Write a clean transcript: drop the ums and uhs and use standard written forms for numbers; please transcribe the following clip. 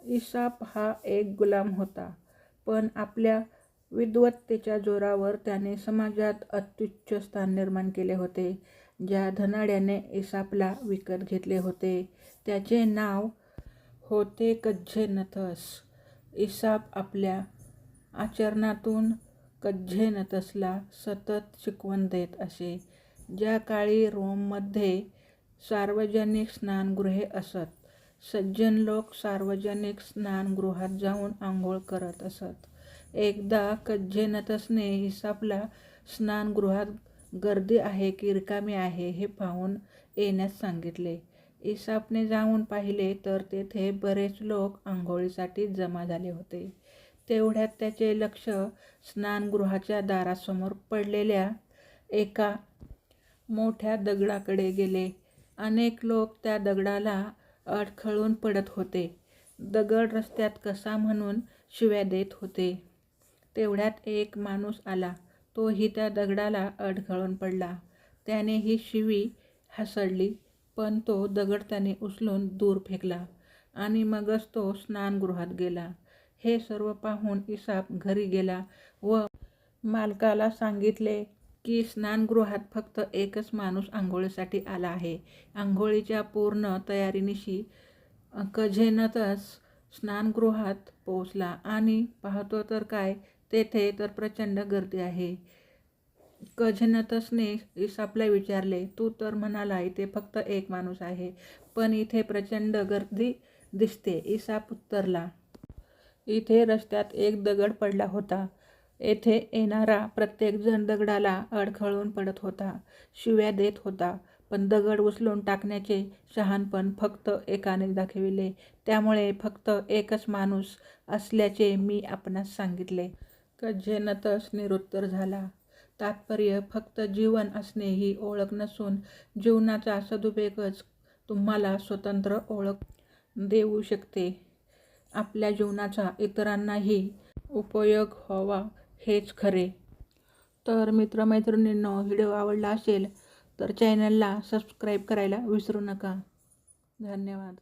इसाप हा एक गुलाम होता, पण आपल्या विद्वत्तेच्या जोरावर त्याने समाजात अत्युच्च स्थान निर्माण केले होते. ज्या धनाढ्याने इसापला विकत घेतले होते त्याचे नाव होते कज्झेनथस. इसाप आपल्या आचरणातून कज्झेनथसला सतत शिकवण देत असे. ज्या काळी रोममध्ये सार्वजनिक स्नानगृहे असत, सज्जन लोक सार्वजनिक स्नानगृहात जाऊन आंघोळ करत असत. एकदा कज्झेनथसने इसापला स्नानगृहात गर्दी आहे की रिकामी आहे हे पाहून येण्यास सांगितले. इसापने जाऊन पाहिले तर तेथे बरेच लोक आंघोळीसाठी जमा झाले होते. तेवढ्यात त्याचे लक्ष स्नानगृहाच्या दारासमोर पडलेल्या एका मोठ्या दगडाकडे गेले. अनेक लोक त्या दगडाला अडखळून पडत होते. दगड रस्त्यात कसा म्हणून शिव्या देत होते. तेवढ्यात एक माणूस आला. तोही त्या दगडाला अडखळून पडला. त्याने ही शिवी हासडली, पण तो दगड त्याने उचलून दूर फेकला आणि मगच तो स्नानगृहात गेला. हे सर्व पाहून इसाप घरी गेला व मालकाला सांगितले की स्नानगृहात फक्त एकच माणूस आंघोळीसाठी आला आहे. आंघोळीच्या पूर्ण तयारीनिशी कज्झेनथस स्नानगृहात पोहोचला आणि पाहतो तर काय, तेथे तर प्रचंड गर्दी आहे. कज्झेनथसने इसापला विचारले, तू तर म्हणाला इथे फक्त एक माणूस आहे, पण इथे प्रचंड गर्दी दिसते. इसाप उत्तरला, इथे रस्त्यात एक दगड पडला होता. येथे येणारा प्रत्येकजण दगडाला अडखळून पडत होता, शिव्या देत होता, पण दगड उचलून टाकण्याचे शहाणपण फक्त एकाने दाखविले. त्यामुळे फक्त एकच माणूस असल्याचे मी आपणास सांगितले. कज्झेनथस निरुत्तर झाला. तात्पर्य फक्त जीवन असणे ही ओळख नसून जीवनाचा सदुपयोगच तुम्हाला स्वतंत्र ओळख देऊ शकते. आपल्या जीवनाचा इतरांनाही उपयोग व्हावा हेच खरे. तर मित्रमैत्रिणींनो, व्हिडिओ आवडला असेल तर चॅनलला सबस्क्राईब करायला विसरू नका. धन्यवाद.